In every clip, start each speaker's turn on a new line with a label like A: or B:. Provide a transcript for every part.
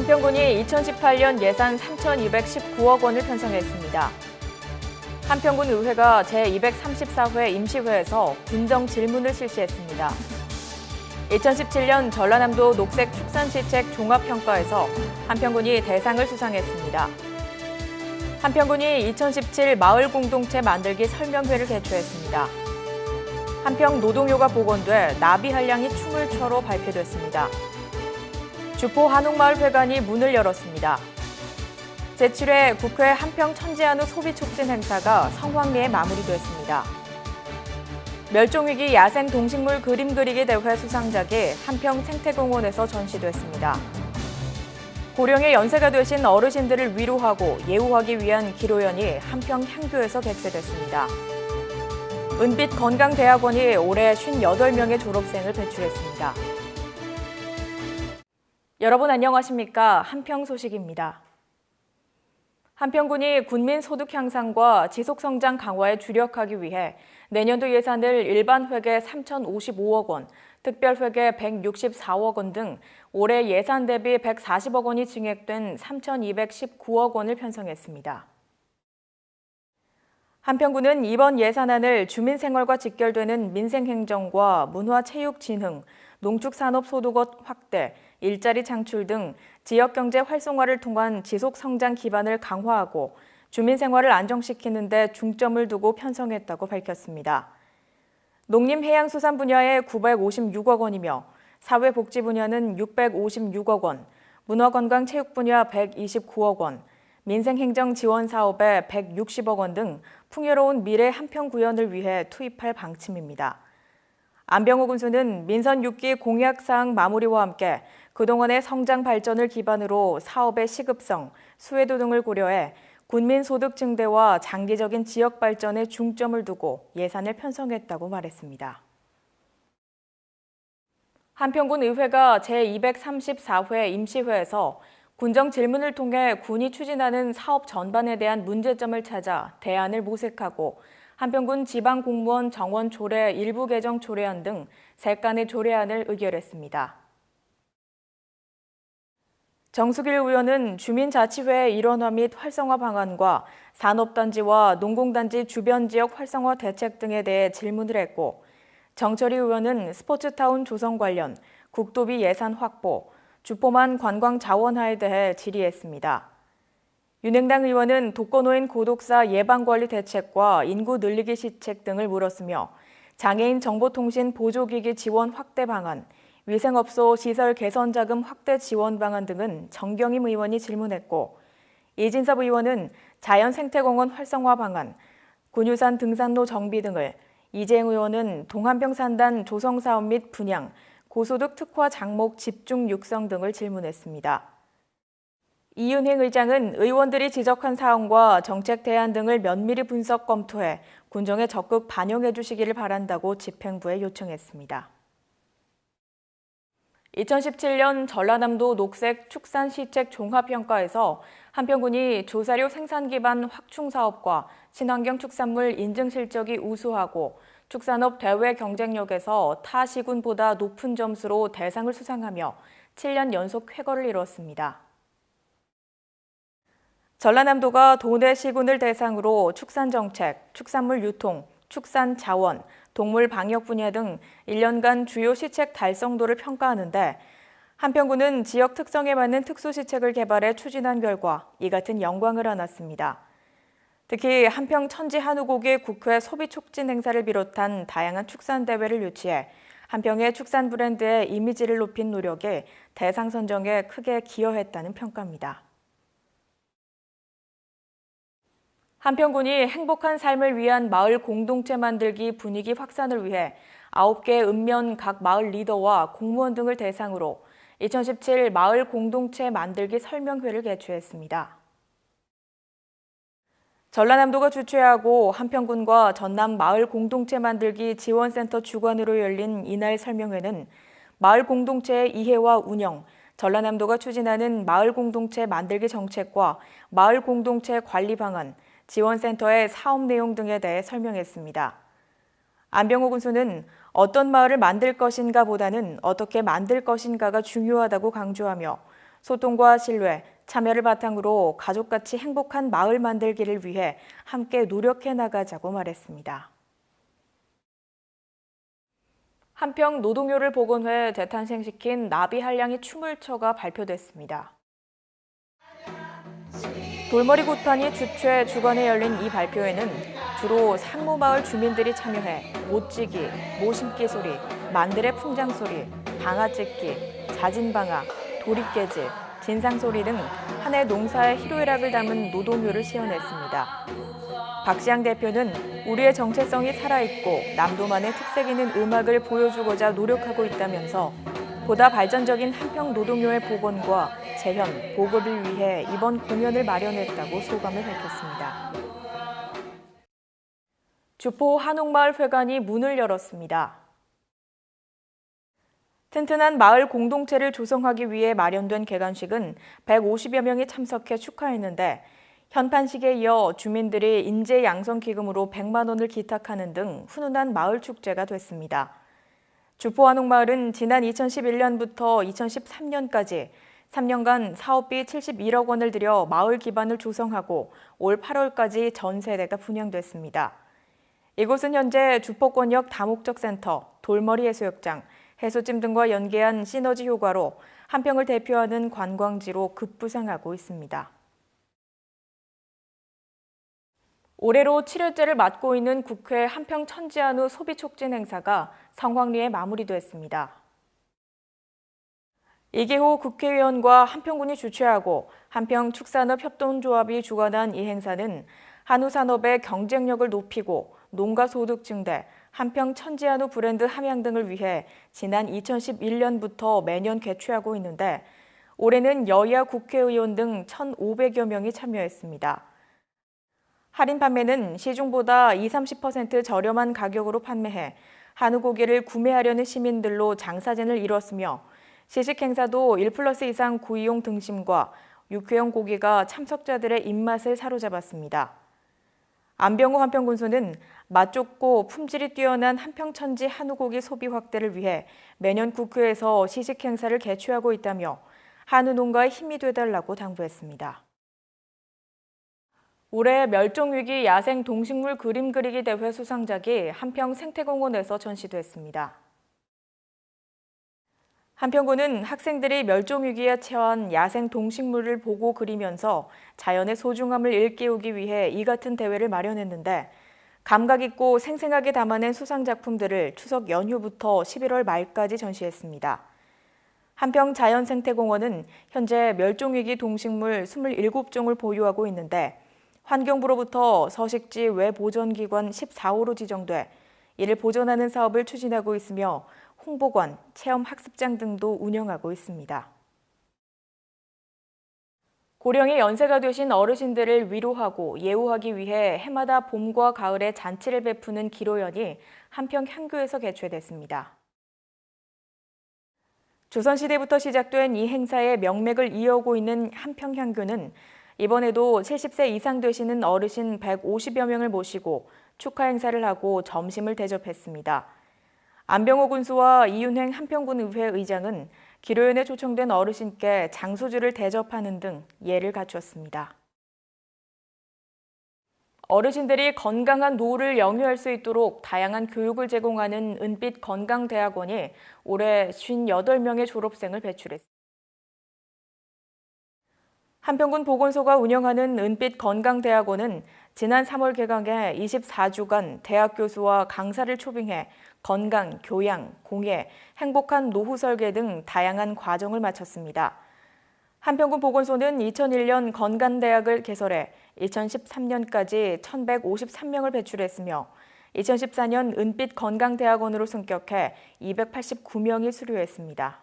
A: 한평군이 2018년 예산 3,219억 원을 편성했습니다. 한평군 의회가 제234회 임시회에서 군정 질문을 실시했습니다. 2017년 전라남도 녹색축산시책 종합평가에서 한평군이 대상을 수상했습니다. 한평군이 2017 마을공동체 만들기 설명회를 개최했습니다. 한평 노동요가 복원돼 나비 한량이 춤을 춰로 발표됐습니다. 주포 한옥마을회관이 문을 열었습니다. 제7회 국회 한평 천지한우 소비촉진 행사가 성황리에 마무리됐습니다. 멸종위기 야생 동식물 그림 그리기 대회 수상작이 한평 생태공원에서 전시됐습니다. 고령의 연세가 되신 어르신들을 위로하고 예우하기 위한 기로연이 한평 향교에서 개최됐습니다. 은빛 건강대학원이 올해 58명의 졸업생을 배출했습니다. 여러분 안녕하십니까? 한평 소식입니다. 한평군이 군민 소득 향상과 지속성장 강화에 주력하기 위해 내년도 예산을 일반 회계 3,055억 원, 특별 회계 164억 원 등 올해 예산 대비 140억 원이 증액된 3,219억 원을 편성했습니다. 한평군은 이번 예산안을 주민생활과 직결되는 민생행정과 문화체육 진흥, 농축산업 소득원 확대, 일자리 창출 등 지역경제 활성화를 통한 지속성장 기반을 강화하고 주민생활을 안정시키는 데 중점을 두고 편성했다고 밝혔습니다. 농림해양수산 분야에 956억 원이며 사회복지 분야는 656억 원, 문화관광체육 분야 129억 원, 민생행정 지원 사업에 160억 원 등 풍요로운 미래 한평 구현을 위해 투입할 방침입니다. 안병호 군수는 민선 6기 공약사항 마무리와 함께 그동안의 성장 발전을 기반으로 사업의 시급성, 수혜도 등을 고려해 군민 소득 증대와 장기적인 지역 발전에 중점을 두고 예산을 편성했다고 말했습니다. 한평군 의회가 제234회 임시회에서 군정 질문을 통해 군이 추진하는 사업 전반에 대한 문제점을 찾아 대안을 모색하고 한평군 지방공무원 정원 조례 일부 개정 조례안 등 3건의 조례안을 의결했습니다. 정수길 의원은 주민자치회의 일원화 및 활성화 방안과 산업단지와 농공단지 주변 지역 활성화 대책 등에 대해 질문을 했고, 정철희 의원은 스포츠타운 조성 관련 국도비 예산 확보, 주포만 관광 자원화에 대해 질의했습니다. 윤행당 의원은 독거노인 고독사 예방관리 대책과 인구 늘리기 시책 등을 물었으며 장애인 정보통신 보조기기 지원 확대 방안, 위생업소 시설 개선 자금 확대 지원 방안 등은 정경임 의원이 질문했고, 이진섭 의원은 자연생태공원 활성화 방안, 군유산 등산로 정비 등을, 이재eng 의원은 동한평산단 조성사업 및 분양, 고소득 특화 장목 집중 육성 등을 질문했습니다. 이윤행 의장은 의원들이 지적한 사항과 정책 대안 등을 면밀히 분석 검토해 군정에 적극 반영해 주시기를 바란다고 집행부에 요청했습니다. 2017년 전라남도 녹색축산시책 종합평가에서 한평군이 조사료 생산 기반 확충 사업과 친환경 축산물 인증 실적이 우수하고 축산업 대외 경쟁력에서 타 시군보다 높은 점수로 대상을 수상하며 7년 연속 쾌거를 이뤘습니다. 전라남도가 도내 시군을 대상으로 축산정책, 축산물 유통, 축산자원, 동물 방역 분야 등 1년간 주요 시책 달성도를 평가하는데 한평군은 지역 특성에 맞는 특수시책을 개발해 추진한 결과 이 같은 영광을 안았습니다. 특히 한평 천지한우고기 국회 소비촉진 행사를 비롯한 다양한 축산대회를 유치해 한평의 축산 브랜드의 이미지를 높인 노력이 대상 선정에 크게 기여했다는 평가입니다. 한평군이 행복한 삶을 위한 마을 공동체 만들기 분위기 확산을 위해 9개 읍면 각 마을 리더와 공무원 등을 대상으로 2017 마을 공동체 만들기 설명회를 개최했습니다. 전라남도가 주최하고 한평군과 전남 마을 공동체 만들기 지원센터 주관으로 열린 이날 설명회는 마을 공동체의 이해와 운영, 전라남도가 추진하는 마을 공동체 만들기 정책과 마을 공동체 관리 방안, 지원센터의 사업 내용 등에 대해 설명했습니다. 안병호 군수는 어떤 마을을 만들 것인가 보다는 어떻게 만들 것인가가 중요하다고 강조하며 소통과 신뢰, 참여를 바탕으로 가족같이 행복한 마을 만들기를 위해 함께 노력해 나가자고 말했습니다. 한평 노동요를 복원해 재탄생시킨 나비 한량이 춤을 춰가 발표됐습니다. 돌머리 굿판이 주최 주관에 열린 이 발표회는 주로 상무마을 주민들이 참여해 못지기, 모심기 소리, 만들의 풍장 소리, 방아찍기, 자진방아, 도리깨질, 진상소리 등 한 해 농사의 희로애락을 담은 노동요를 시연했습니다. 박시양 대표는 우리의 정체성이 살아있고 남도만의 특색 있는 음악을 보여주고자 노력하고 있다면서 보다 발전적인 한평 노동요의 복원과 재현, 보급을 위해 이번 공연을 마련했다고 소감을 밝혔습니다. 주포 한옥마을 회관이 문을 열었습니다. 튼튼한 마을 공동체를 조성하기 위해 마련된 개관식은 150여 명이 참석해 축하했는데 현판식에 이어 주민들이 인재 양성 기금으로 100만 원을 기탁하는 등 훈훈한 마을 축제가 됐습니다. 주포 한옥마을은 지난 2011년부터 2013년까지 3년간 사업비 71억 원을 들여 마을 기반을 조성하고 올 8월까지 전 세대가 분양됐습니다. 이곳은 현재 주포권역 다목적 센터, 돌머리 해수욕장, 해수찜 등과 연계한 시너지 효과로 한평을 대표하는 관광지로 급부상하고 있습니다. 올해로 7회째를 맞고 있는 국회 한평 천지한우 소비촉진 행사가 성황리에 마무리됐습니다. 이기호 국회의원과 한평군이 주최하고 한평축산업협동조합이 주관한 이 행사는 한우 산업의 경쟁력을 높이고 농가 소득 증대, 한평 천지한우 브랜드 함양 등을 위해 지난 2011년부터 매년 개최하고 있는데 올해는 여야 국회의원 등 1,500여 명이 참여했습니다. 할인 판매는 시중보다 20-30% 저렴한 가격으로 판매해 한우 고기를 구매하려는 시민들로 장사진을 이뤘으며 시식 행사도 1+ 이상 구이용 등심과 육회용 고기가 참석자들의 입맛을 사로잡았습니다. 안병호 한평군수는 맛 좋고 품질이 뛰어난 한평천지 한우고기 소비 확대를 위해 매년 국회에서 시식 행사를 개최하고 있다며 한우 농가의 힘이 되달라고 당부했습니다. 올해 멸종위기 야생 동식물 그림 그리기 대회 수상작이 한평 생태공원에서 전시됐습니다. 한평군은 학생들이 멸종위기에 처한 야생 동식물을 보고 그리면서 자연의 소중함을 일깨우기 위해 이 같은 대회를 마련했는데 감각 있고 생생하게 담아낸 수상작품들을 추석 연휴부터 11월 말까지 전시했습니다. 한평 자연생태공원은 현재 멸종위기 동식물 27종을 보유하고 있는데 환경부로부터 서식지 외보전기관 14호로 지정돼 이를 보존하는 사업을 추진하고 있으며 홍보관, 체험학습장 등도 운영하고 있습니다. 고령의 연세가 되신 어르신들을 위로하고 예우하기 위해 해마다 봄과 가을에 잔치를 베푸는 기로연이 한평 향교에서 개최됐습니다. 조선시대부터 시작된 이 행사의 명맥을 이어오고 있는 한평 향교는 이번에도 70세 이상 되시는 어르신 150여 명을 모시고 축하 행사를 하고 점심을 대접했습니다. 안병호 군수와 이윤행 한평군 의회 의장은 기로연에 초청된 어르신께 장소주를 대접하는 등 예를 갖추었습니다. 어르신들이 건강한 노후를 영유할 수 있도록 다양한 교육을 제공하는 은빛 건강대학원이 올해 58명의 졸업생을 배출했습니다. 한평군 보건소가 운영하는 은빛 건강대학원은 지난 3월 개강해 24주간 대학 교수와 강사를 초빙해 건강, 교양, 공예, 행복한 노후 설계 등 다양한 과정을 마쳤습니다. 한평군 보건소는 2001년 건강대학을 개설해 2013년까지 1,153명을 배출했으며 2014년 은빛 건강대학원으로 승격해 289명이 수료했습니다.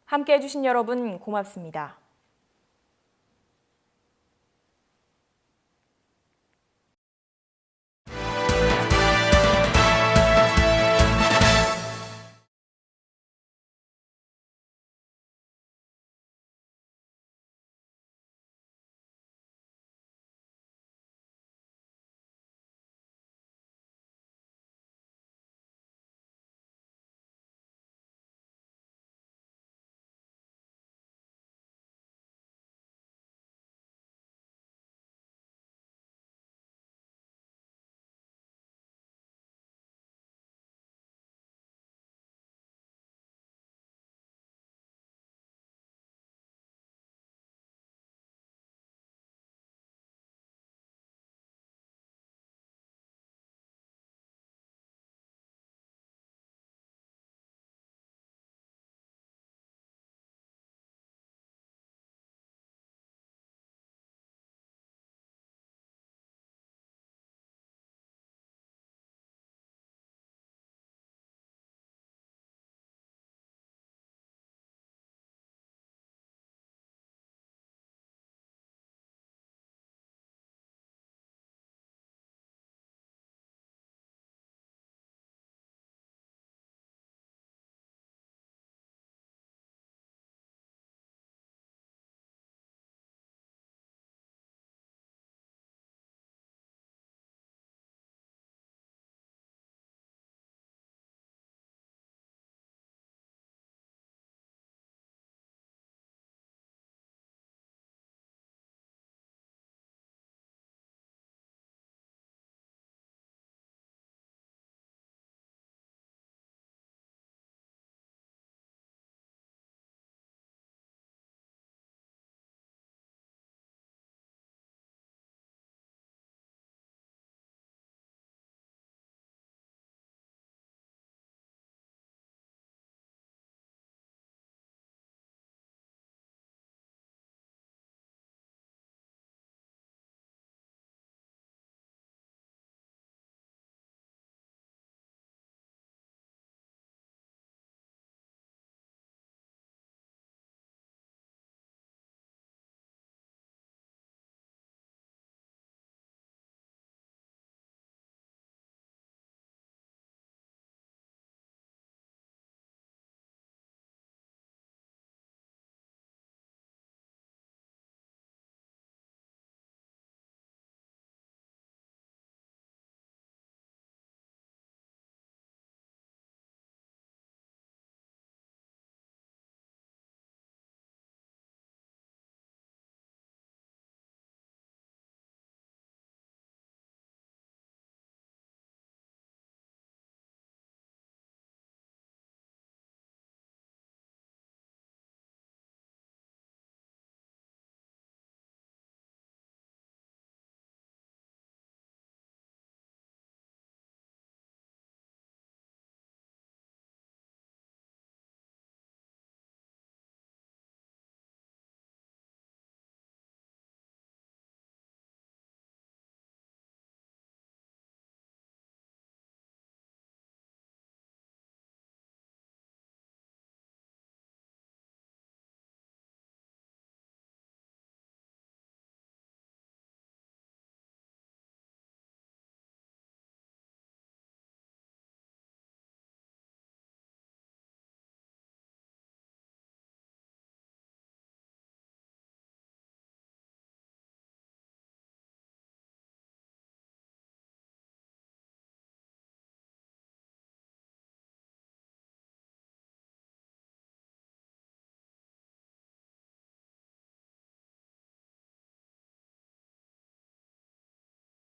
A: 함께해 주신 여러분 고맙습니다.